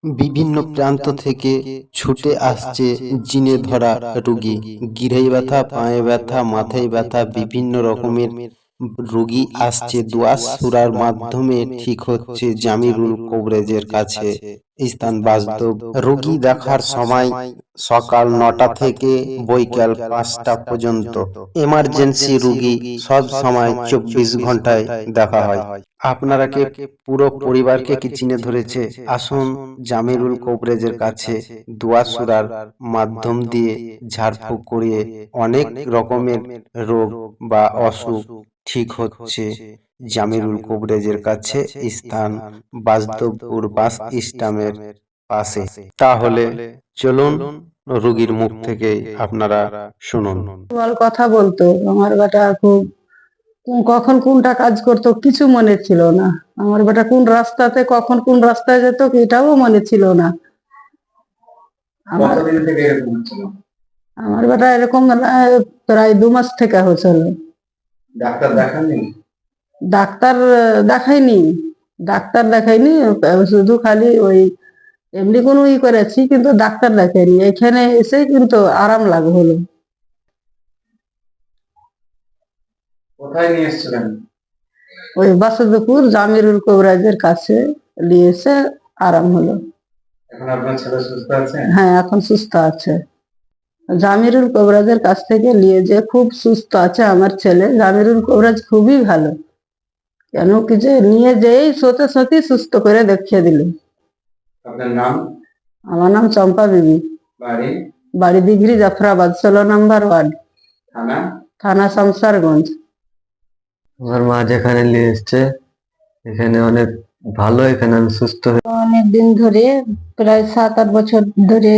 বিভিন্ন প্রান্ত থেকে ছুটে আসছে জিনে ধরা রোগী। গিরাই ব্যথা, পায়ে ব্যথা, মাথায় ব্যথা, বিভিন্ন রকমের রোগী আসছে। দোয়াস সুরার মাধ্যমে ঠিক হচ্ছে জামিরুল কবরেজের কাছে। স্থান বাসদব। রোগী দেখার সময় সকাল ৯টা থেকে বৈকাল ৫টা পর্যন্ত। এমার্জেন্সি রোগী সব সময় ২৪ ঘন্টায় দেখা হয়। আপনারা কে পুরো পরিবারকে কি চিনে ধরেছে? আসুন জামিরুল কবরেজের কাছে দোয়া সুরার মাধ্যম দিয়ে ঝাড়ফুঁক করিয়ে অনেক রকমের রোগ বা অসুখ ঠিক হচ্ছে। জামিরুল কবরেজের কাছে, স্থান বাসদপুর বাস স্ট্যান্ডের পাশে। তাহলে চলুন রোগীর মুখ থেকে আপনারা শুনুন। কথা বলতো আমার বেটা, খুব কখন কোনটা কাজ করতো কিছু মনে ছিল না। আমার বেটা কোন রাস্তাতে কখন কোন রাস্তায় যেত এটাও মনে ছিল না। আমার বেটা এরকম প্রায় ২ মাস থেকে হয়েছিল। ডাক্তার দেখাননি? ডাক্তার দেখাইনি, ডাক্তার দেখাইনি, শুধু খালি ওই এমনি কোনো করেছি, কিন্তু ডাক্তার দেখাইনি। এখানে এসে কিন্তু আরাম লাগ হলো। কোথায় নিয়ে এসেছিলেন? ওই বাসুদেবপুর জামিরুল কবরেজের কাছে নিয়ে এসে আরাম হলো। এখন আপনার ছেলে সুস্থ আছে? হ্যাঁ, এখন সুস্থ আছে। জামিরুল কবরেজের কাছ থেকে নিয়ে যে খুব সুস্থ আছে আমার ছেলে। জামিরুল কবরেজ খুবই ভালো, কেন কি যে নিয়ে যেই সতে সত্যি সুস্থ করে দেখিয়ে দিল। আপনার নাম? আমার নাম চম্পা বিবি। বাড়ি? বাড়ি দিঘরি, জাফরাবাদ, ১৬ নম্বর ওয়ার্ড। থানা? থানা শামসারগঞ্জ। আমার মা যেখানে নিয়ে এসছে এখানে অনেক ভালো, এখানে আমি সুস্থ অনেক দিন ধরে, প্রায় ৭-৮ বছর ধরে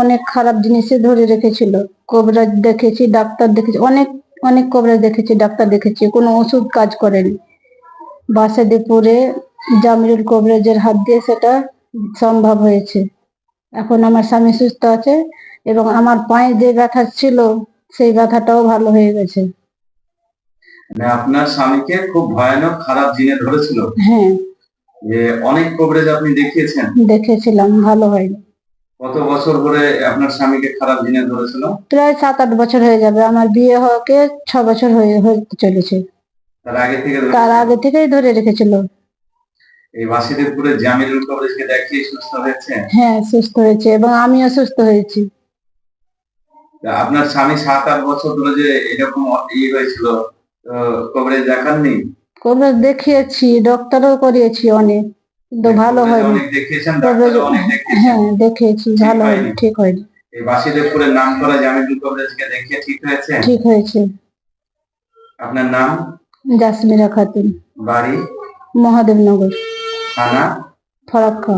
অনেক খারাপ জিনিসে ধরে রেখেছিল। কবরেজ দেখেছি, ডাক্তার দেখেছি, অনেক অনেক কবরেজ দেখেছি, ডাক্তার দেখেছি, কোনো ওষুধ কাজ করেনি। বাসুদেবপুরে জামিরুল কবরেজের হাত দিয়ে সেটা সম্ভব হয়েছে। এখন আমার স্বামী সুস্থ আছে এবং আমার পায়ে যে ব্যথা ছিল সেই ব্যথাটাও ভালো হয়ে গেছে। মানে আপনার স্বামীকে খুব ভয়ানক খারাপ জিনে ধরেছিল? হ্যাঁ, যে অনেক কবরেজ আপনি দেখিয়েছেন? দেখেছিলাম, ভালো হয়নি। কত বছর ধরে আপনার স্বামীকে খারাপ জিনে ধরেছিল? প্রায় ৭-৮ বছর হয়ে যাবে। আমার বিয়ে হওয়াকে ৬ বছর হতে চলেছে। তার আগে থেকেই ধরে রেখেছিল। এই বাসুদেবপুরে জামিরুল কবরেজকে দেখিয়ে সুস্থ হয়েছে? হ্যাঁ, সুস্থ হয়েছে এবং আমিও সুস্থ হয়েছি। আপনার স্বামী ৭-৮ বছর ধরে যে এরকম হয়েছিল, কবরেজ দেখাননি? কবরেজ দেখিয়েছি, ডক্টরও করিয়েছি অনেক, কিন্তু ভালো হয়নি। অনেক দেখিয়েছেন, ডাক্তারও অনেক দেখিয়েছেন? হ্যাঁ, দেখিয়েছি, ভালো হয়নি, ঠিক হয়নি। এই বাসুদেবপুরের নাম করা জামিরুল কবরেজকে দেখিয়ে ঠিক হয়েছে? ঠিক হয়েছে। আপনার নাম? জাসমিরা খাতুন। বাড়ি? মহাদেবনগর। থানা? ফরাক্কা।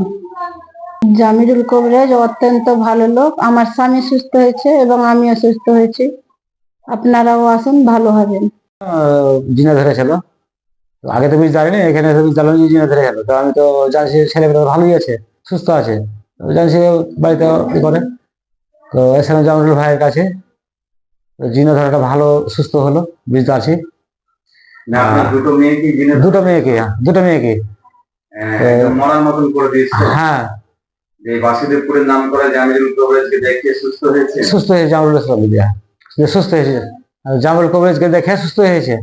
জামিরুল কবরেজ অত্যন্ত ভালো লোক। আমার স্বামী সুস্থ হয়েছে এবং আমিও সুস্থ হয়েছি। আপনারাও আসুন, ভালো হবেন। জিনে ধরেছিল। আগে তো বেশ জানিনি, এখানে জানলাম যে জিনে ধরে গেল। তো আমি তো জানছি ছেলেমেয়েরা ভালোই আছে, সুস্থ আছে, জানছি বাড়িতে ই করে। তো এসে জামিরুল ভাইয়ের কাছে জিনে ধরাটা ভালো, সুস্থ হলো, বুঝতে পারছি। দুটো মেয়েকে দুটো মেয়েকে, দুটো মেয়েকে মরার মতন করে দিয়েছিল? হ্যাঁ। যে বাসুদেবপুরের নাম করা জামিরুল কবরেজকে দেখিয়ে সুস্থ হয়েছে? সুস্থ হয়েছে জামিরুল ইসলাম দিয়া, সুস্থ হয়েছে। জামিরুল কবরেজকে দেখে সুস্থ হয়েছে।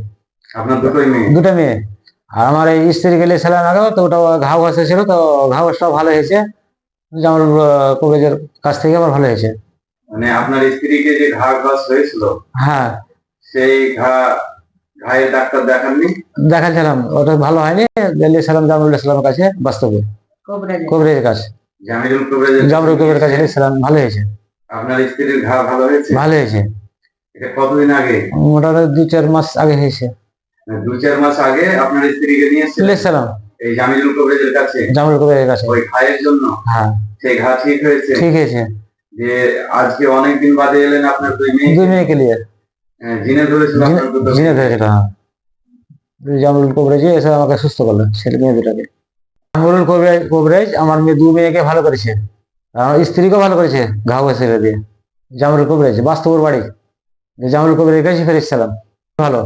আপনার দুটোই মেয়ে? দুটো মেয়ে। আর আমার এই স্ত্রী গেলে ছিলাম আগে, তো ওটা ঘাও ছিল, তো ঘাওটাও ভালো হয়েছে জামিরুল কবরেজের কাছ থেকে আমার ভালো হয়েছে। মানে আপনার স্ত্রীকে যে ঘাস হয়েছিল, হ্যাঁ, সেই ঘায়ের ডাক্তার দেখাননি? দেখাচ্ছিলাম, ওটা ভালো হয়নি, গেছিলাম জামিরুল ইসলামের কাছে, বাস্তবে কবরেজের কাছে, জামিরুল কবরেজের কাছে গেছিলাম, ভালো হয়েছে। আপনার স্ত্রীর ঘা ভালো হয়েছে? ভালো হয়েছে। এটা কতদিন আগে? মোটামুটি ২-৪ মাস আগে হয়েছে। ২-৪ মাস আগে আপনার স্ত্রীকে নিয়ে এসেছিলাম এই জামিরুল কবরেজের কাছে? জামিরুল কবরেজের কাছে, ওই ঘায়ের জন্য? হ্যাঁ। সেই ঘা ঠিক হয়েছে? ঠিক হয়েছে। যে আজকে অনেকদিন বাদে এলেন আপনার দুই মেয়েকে নিয়ে। জিনে ধরেছিল? জিনে ধরেছিল, হ্যাঁ। জামিরুল কবরেজ এসে আমাকে সুস্থ করলেন, ছেলে মেয়ে দুটাকে। জামিরুল কবরেজ আমার দু মেয়েকে ভালো করেছে, আমার স্ত্রীকেও ভালো করেছে ঘাও ছেড়ে দিয়ে। জামিরুল কবরেজ বাস্তবর বাড়ি, জামিরুল কবরেজের কাছে ফেরে এসেছিলাম, ভালো,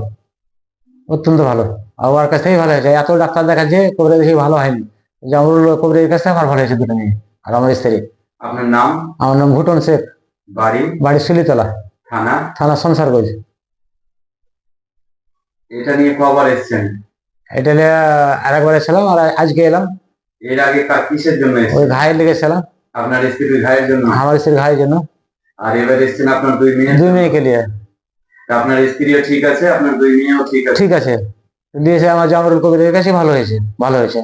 অত্যন্ত ভালো। আমার কাছ থেকেই ভালো হয়েছে। এত ডাক্তার দেখাচ্ছে, কবরেজ ভালো হয়নি, জামিরুল কবরেজের কাছে আমার ভালো হয়েছে দুটো মেয়ে। আর আমার স্ত্রী। আপনার নাম, আমার নাম ভুটন শেখ, বাড়ি, বাড়ি শিলিতলা, থানা? থানা সংসারগঞ্জ। এটা নিয়ে কবার এসেছেন? এটা নিয়ে আরেকবার এসেছিলাম আর আজকে এলাম। এর আগে কিসের জন্য ওই এসেছেন? ঘায়ের লেগেছিলাম, আপনার স্ত্রীর ঘায়ের জন্য? আমার স্ত্রীর ঘায়ের জন্য। আর এবার এসেছেন আপনার দুই মেয়ে? দুই মেয়েকে নিয়ে। আপনার স্ত্রীও ঠিক আছে, আপনার দুই মেয়েও ঠিক আছে? ঠিক আছে, দিয়েছে আমার জামরুল কবিরের কাছে, ভালো হয়েছে, ভালো হয়েছে।